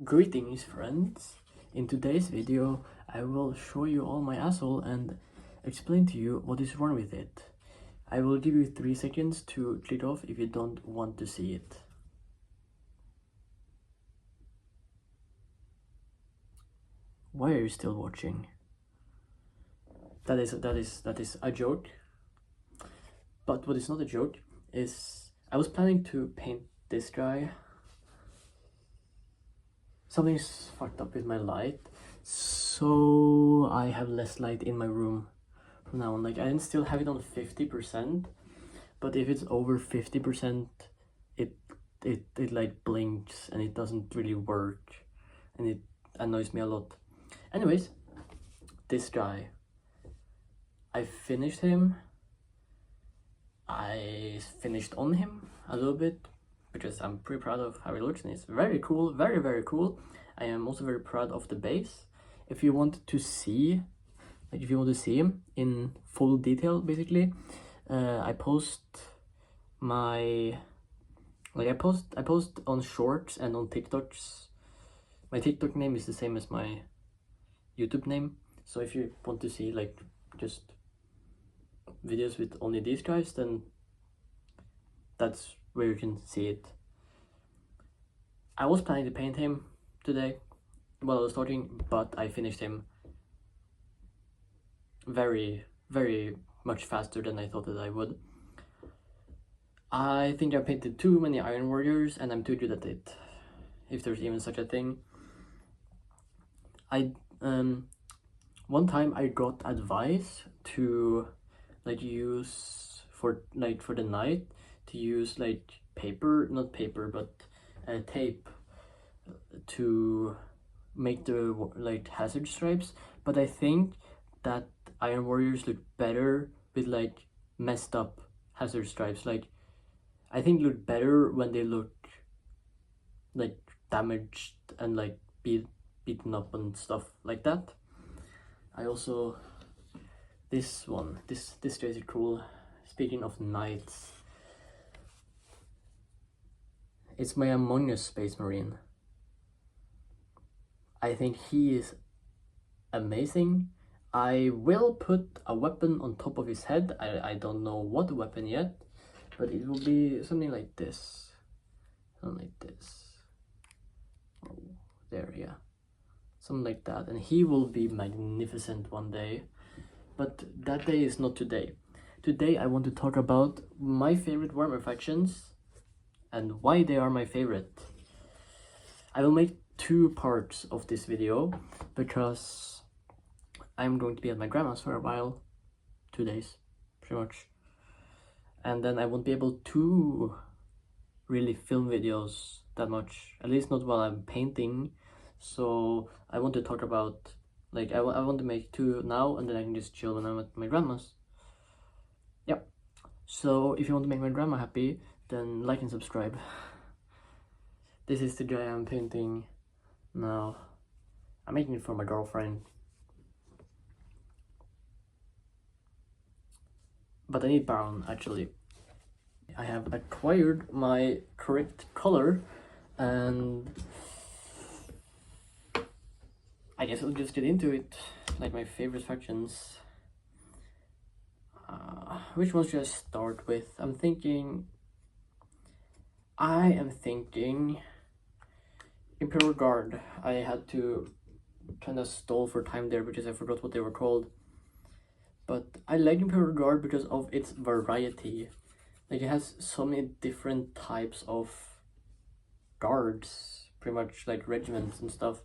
Greetings friends! In today's video I will show you all my asshole and explain to you what is wrong with it. I will give you 3 seconds to click off if you don't want to see it. Why are you still watching? That is a joke. But what is not a joke is I was planning to paint this guy. Something's fucked up with my light, so I have less light in my room from now on. Like, I can still have it on 50%, but if it's over 50%, it like blinks and it doesn't really work, and it annoys me a lot. Anyways, this guy, I finished him. I finished on him a little bit because I'm pretty proud of how he looks, and it's very cool, very cool. I am also very proud of the base. If you want to see, if you want to see him in full detail, basically, I post my, I post on shorts and on TikToks. My TikTok name is the same as my YouTube name, so if you want to see like just videos with only these guys, then that's where you can see it. I was planning to paint him today while I was talking, but I finished him very much faster than I thought that I would. I think I painted too many Iron Warriors and I'm too good at it, if there's even such a thing. One time I got advice to like use for the night to use like not paper but tape to make the like hazard stripes, but I think that Iron Warriors look better with like messed up hazard stripes. Like, I think look better when they look like damaged and like beaten up and stuff like that. I also, this guy is cool. Speaking of knights, it's my Among Us Space Marine. I think he is amazing. I will put a weapon on top of his head. I don't know what weapon yet, but it will be something like this. Something like this. Oh, there, yeah. Something like that. And he will be magnificent one day. But that day is not today. Today I want to talk about my favorite Warhammer factions and why they are my favorite. I will make 2 parts of this video because I'm going to be at my grandma's for a while, 2 days, pretty much. And then I won't be able to really film videos that much, at least not while I'm painting. So I want to talk about, like, I want to make 2 now, and then I can just chill when I'm at my grandma's. Yeah. So if you want to make my grandma happy, then like and subscribe. This is the guy I'm painting now. I'm making it for my girlfriend. But I need brown, actually. I have acquired my correct color, and I guess I'll just get into it, like my favorite factions. Which ones should I start with? I am thinking Imperial Guard. I had to kind of stall for time there because I forgot what they were called. But I like Imperial Guard because of its variety. Like, it has so many different types of guards, pretty much like regiments and stuff.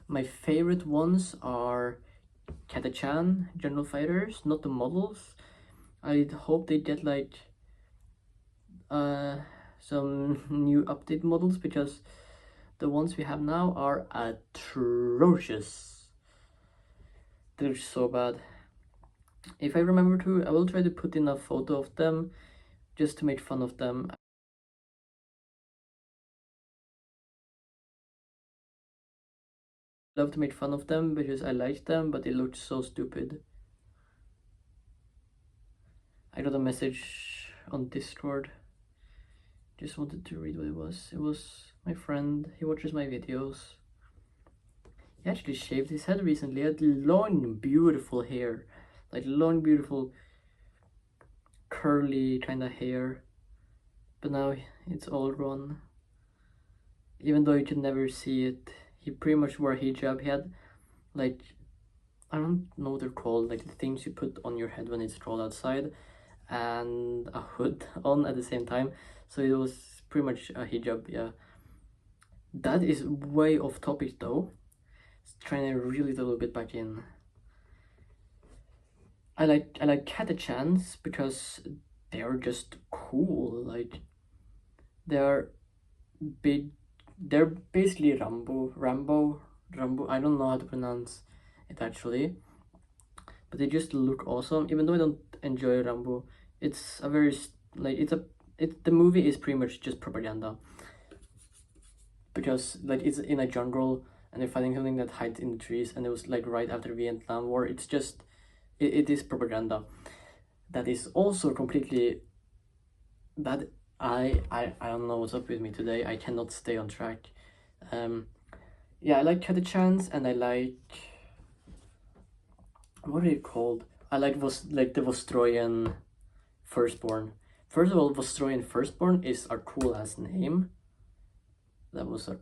My favorite ones are Katachan General Fighters, not the models. I hope they get like some new update models, because the ones we have now are atrocious. They're so bad. If I remember to, I will try to put in a photo of them just to make fun of them. I love to make fun of them because I like them, but they look so stupid. I got a message on Discord. Just wanted to read what it was. It was my friend. He watches my videos. He actually shaved his head recently. He had long, beautiful hair. Like long, beautiful, curly kind of hair. But now it's all gone. Even though you could never see it. He pretty much wore a hijab. He had, like, I don't know what they're called, like the things you put on your head when it's cold outside, and a hood on at the same time. So it was pretty much a hijab, yeah. That is way off topic though. Trying to reel it a little bit back in. I like Catachans because they are just cool. Like they're big. They're basically Rambo. I don't know how to pronounce it actually, but they just look awesome. Even though I don't enjoy Rambo, it's a very like the movie is pretty much just propaganda, because like it's in a jungle and they're fighting something that hides in the trees, and it was like right after the Vietnam War. It's just it is propaganda. That is also completely that I don't know what's up with me today. I cannot stay on track. Yeah, I like Chance, and I like, what are they called? I like the Vostroyan Firstborn. First of all, Vostroyan Firstborn is a cool ass name. That was a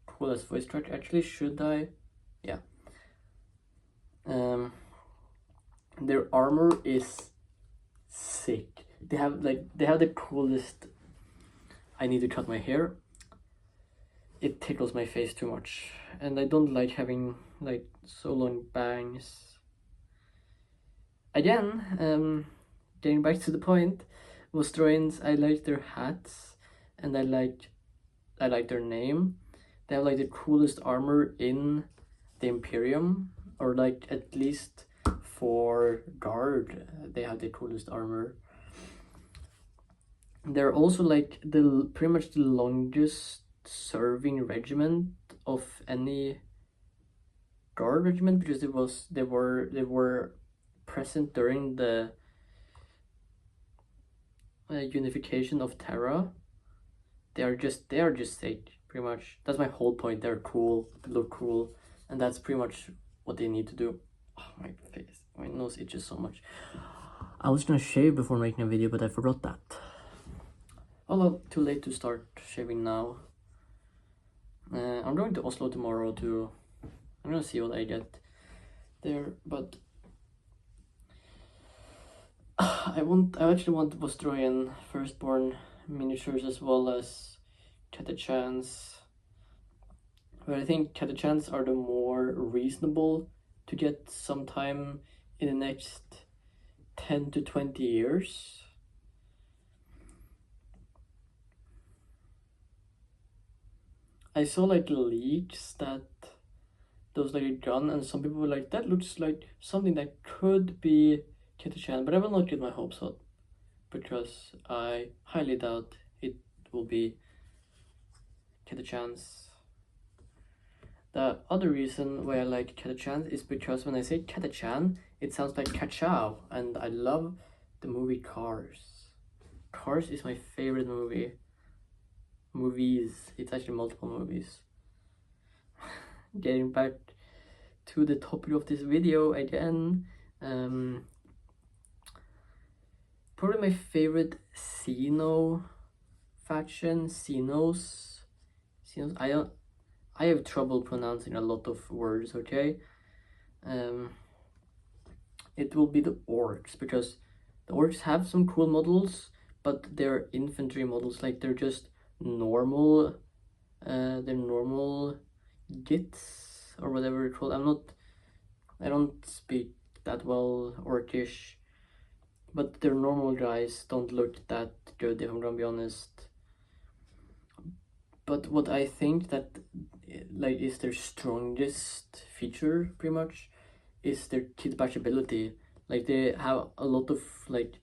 cool ass voice track. Actually, should I? Yeah. Their armor is sick. They have the coolest. I need to cut my hair. It tickles my face too much, and I don't like having like so long bangs. Again, getting back to the point, Vostroyans, I like their hats, and I like their name. They have like the coolest armor in the Imperium, or like at least for guard, they have the coolest armor. They're also like the pretty much the longest serving regiment of any guard regiment, because they were present during the unification of Terra. They are just sick, pretty much. That's my whole point. They're cool, they look cool, and that's pretty much what they need to do. Oh, my face, my nose itches so much. I was gonna shave before making a video, but I forgot that. Oh well, too late to start shaving now. I'm going to Oslo tomorrow to. I'm gonna see what I get there, but I actually want Vostroyan Firstborn miniatures as well as Catachans. But I think Catachans are the more reasonable to get sometime in the next 10 to 20 years. I saw like leaks that there was like a gun, and some people were like, that looks like something that could be Catachan, but I will not get my hopes up, because I highly doubt it will be Catachans. The other reason why I like Catachan is because when I say Catachan, it sounds like Kachow, and I love the movie Cars. Cars is my favorite movie. Movies, it's actually multiple movies. Getting back to the topic of this video again, probably my favorite Xeno faction, Xenos. I have trouble pronouncing a lot of words, okay? It will be the orcs, because the orcs have some cool models, but they're infantry models, like they're just normal, they're normal gits or whatever it's called. I don't speak that well orcish, but their normal guys don't look that good, if I'm gonna be honest. But what I think that like is their strongest feature, pretty much, is their kit bash ability. Like they have a lot of like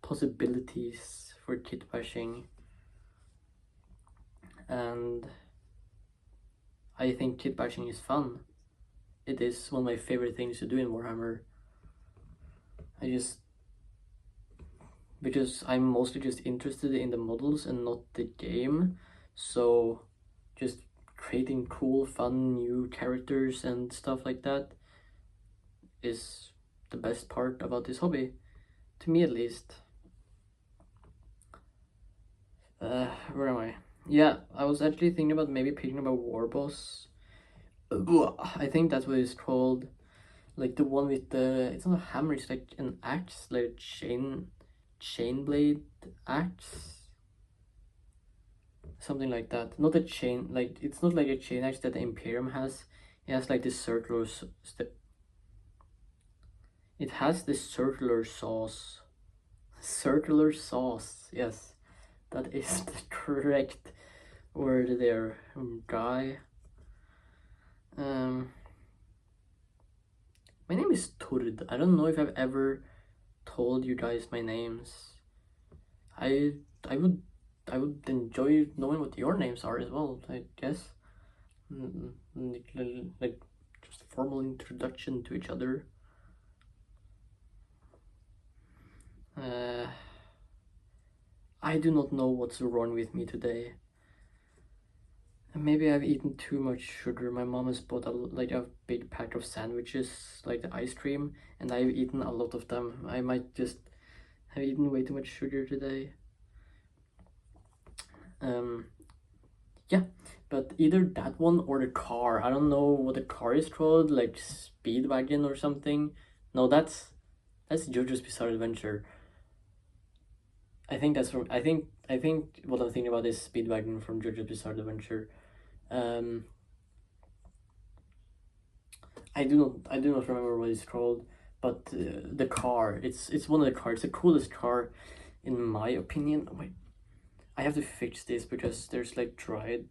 possibilities for kit bashing, and I think kit bashing is fun. It is one of my favorite things to do in Warhammer. Because I'm mostly just interested in the models and not the game, so just creating cool, fun, new characters and stuff like that is the best part about this hobby, to me at least. Where am I? Yeah, I was actually thinking about maybe picking up a war boss. I think that's what it's called. Like the one with the, it's not a hammer, it's like an axe, like a chain blade axe. Something like that. Not a chain, like, it's not like a chain axe that the Imperium has. It has like this circular, it has this circular sauce. Circular sauce, yes. That is the correct word there, guy. My name is Tord. I don't know if I've ever told you guys my names. I would enjoy knowing what your names are as well, I guess. Like just a formal introduction to each other. I do not know what's wrong with me today. Maybe I've eaten too much sugar. My mom has bought a big pack of sandwiches, like the ice cream, and I've eaten a lot of them. I might just have eaten way too much sugar today. Yeah, but either that one or the car. I don't know what the car is called, like Speedwagon or something. No, that's JoJo's Bizarre Adventure. I think that's from, I think what I'm thinking about is Speedwagon from JoJo's Bizarre Adventure. I do not remember what it's called, but the car, it's one of the cars, the coolest car in my opinion. Oh, wait, I have to fix this because there's like dried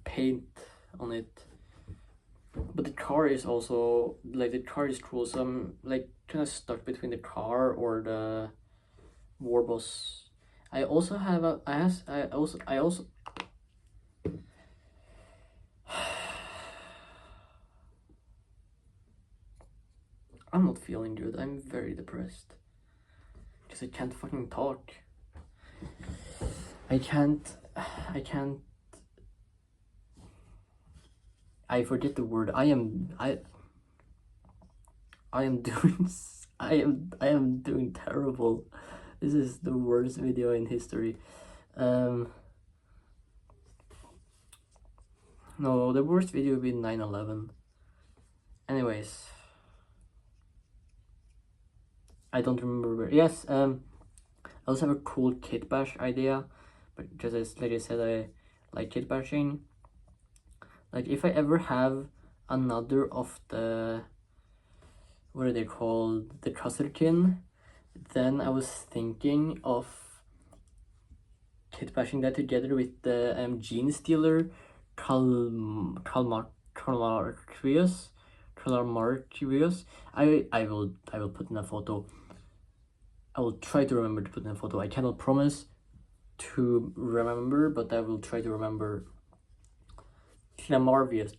paint on it. But the car is also, like, the car is cool, so I'm like kind of stuck between the car or the war boss. I also have a, I also I'm not feeling good. I'm very depressed because I can't fucking talk. I forget the word. I am doing I am doing terrible. This is the worst video in history. No, the worst video would be 9/11. Anyways, I don't remember where. Yes, I also have a cool kit bash idea, but just like I said, I like kit bashing. Like, if I ever have another of the, what are they called, the Kasserkin, then I was thinking of kit bashing that together with the Gene Stealer Calmarquius. I will put in a photo. I will try to remember to put in a photo. I cannot promise to remember, but I will try to remember. Clamarius,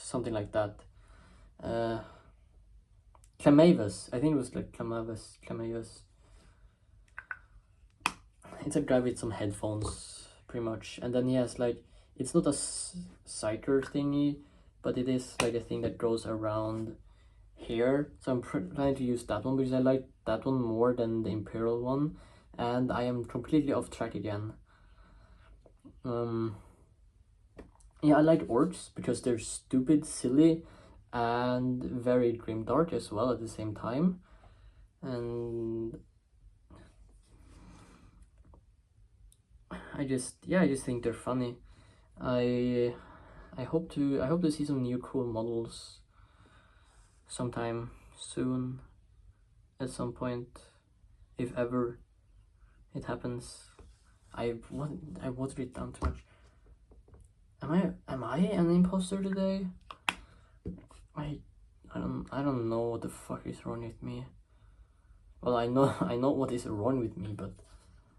something like that. Clamavus, I think it was like Clamavus. It's a guy with some headphones, pretty much. And then he has like, it's not a psyker thingy, but it is like a thing that goes around here. So I'm planning to use that one because I like that one more than the Imperial one. And I am completely off track again. Yeah, I like orcs because they're stupid, silly, and very grimdark as well at the same time. And I just think they're funny. I hope to see some new cool models sometime soon, at some point, if ever it happens. I watered it down too much. Am I an imposter today? I don't know what the fuck is wrong with me. Well, I know what is wrong with me, but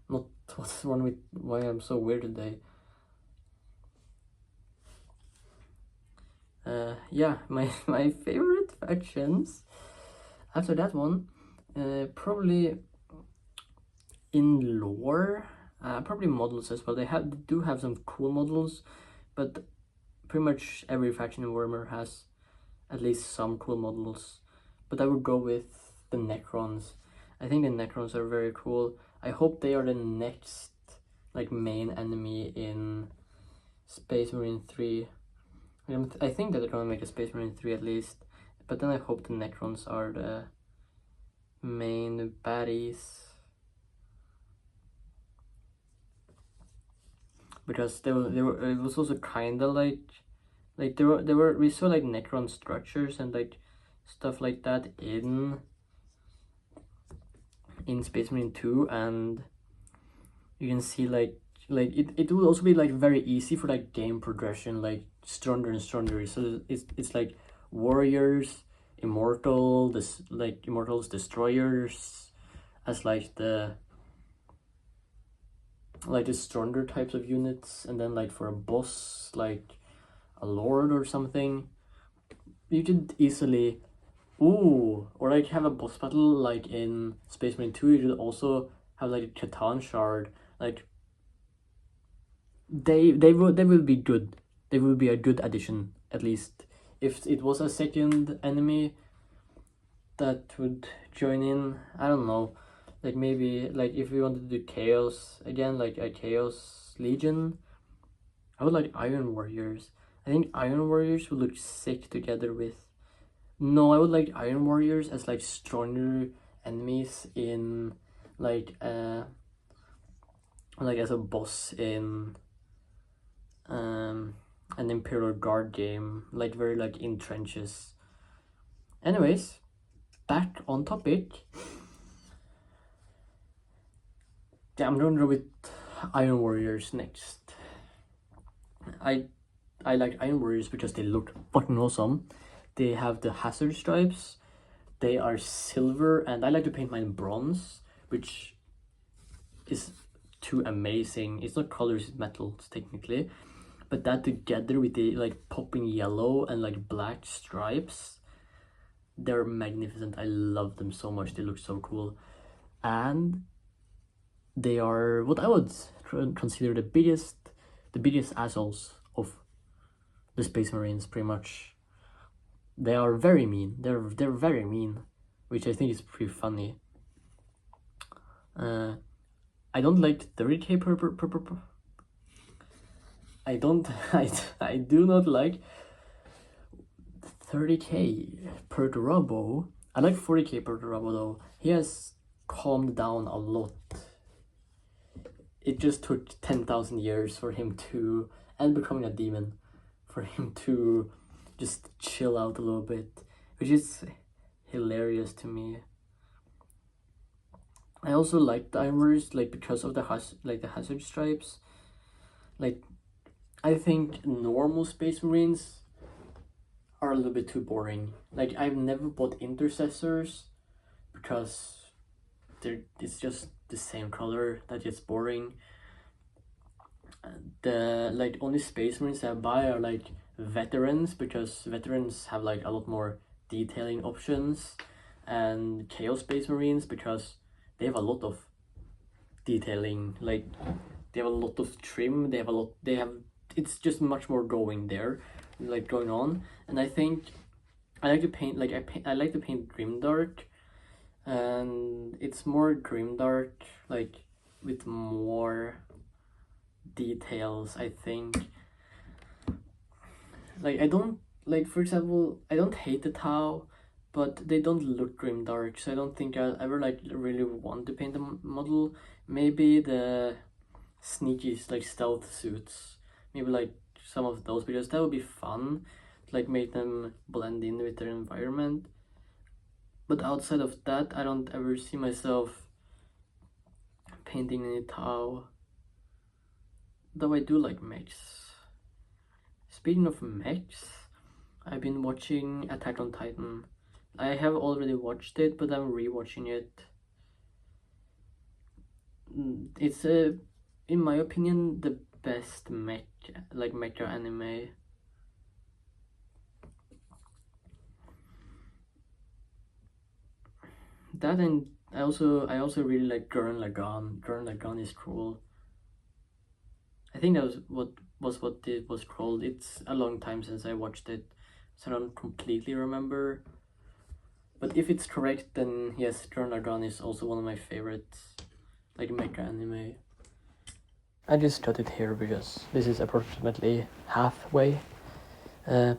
not what's wrong with why I'm so weird today. Yeah, my favorite factions after that one, probably in lore, Probably models as well. They do have some cool models, but pretty much every faction in Warhammer has at least some cool models. But I would go with the Necrons. I think the Necrons are very cool. I hope they are the next like main enemy in Space Marine 3. I think that they're gonna make a Space Marine 3 at least. But then I hope the Necrons are the main baddies. Because they were it was also kinda like we saw like Necron structures and like stuff like that in Space Marine 2, and you can see like it will also be like very easy for like game progression, like stronger and stronger. So it's like warriors, immortals, destroyers as like the stronger types of units, and then like for a boss like a lord or something, you could easily or like have a boss battle like in Space Marine 2. You could also have like a Catan shard. Like they will be good. They will be a good addition, at least. If it was a second enemy that would join in, I don't know. Like maybe like if we wanted to do Chaos again, like a Chaos Legion, I would like Iron Warriors. I think Iron Warriors would look sick together with. No, I would like Iron Warriors as like stronger enemies in like as a boss in an Imperial Guard game, like very like in trenches. Anyways, back on topic. Yeah, I'm gonna go with Iron Warriors next. I like Iron Warriors because they look fucking awesome. They have the hazard stripes. They are silver, and I like to paint mine bronze, which is too amazing. It's not colors, it's metals technically, but that together with the like popping yellow and like black stripes, they're magnificent. I love them so much. They look so cool, and they are what I would consider the biggest assholes of the Space Marines, pretty much. They are very mean. They're very mean, which I think is pretty funny. I don't like 30k per. I don't. I do not like 30k per Robo. I like 40k per Robo though. He has calmed down a lot. It just took 10,000 years for him to, and becoming a demon, for him to just chill out a little bit, which is hilarious to me. I also like the Iron Warriors, like because of the hazard stripes. Like, I think normal Space Marines are a little bit too boring. Like, I've never bought Intercessors because it's just the same color that gets boring. The like only Space Marines I buy are like veterans, because veterans have like a lot more detailing options, and Chaos Space Marines because they have a lot of detailing. Like they have a lot of trim. It's just much more going there, like going on. And I think I like to paint I like to paint grimdark, and it's more grimdark like with more details, I think. Like I don't like, for example, I don't hate the Tau, but they don't look grimdark, so I don't think I'll ever like really want to paint the model. Maybe the sneaky like stealth suits, maybe like some of those, because that would be fun to like make them blend in with their environment. But outside of that, I don't ever see myself painting any Tau, though I do like mechs. Speaking of mechs, I've been watching Attack on Titan. I have already watched it, but I'm rewatching it. It's in my opinion, the best mecha anime. That, and I also really like Gurren Lagann. Gurren Lagann is cool. I think that was what it was called. It's a long time since I watched it, so I don't completely remember. But if it's correct, then yes, Dragon is also one of my favorites, like mecha anime. I just got it here because this is approximately halfway. I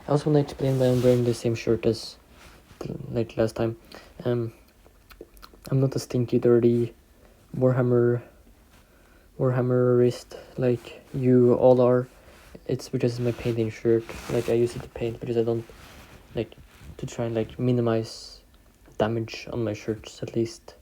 also want to explain why I'm wearing the same shirt as like last time. I'm not a stinky, dirty Warhammerist like you all are. It's because my painting shirt. Like I use it to paint because I don't like to try and like minimize damage on my shirts at least.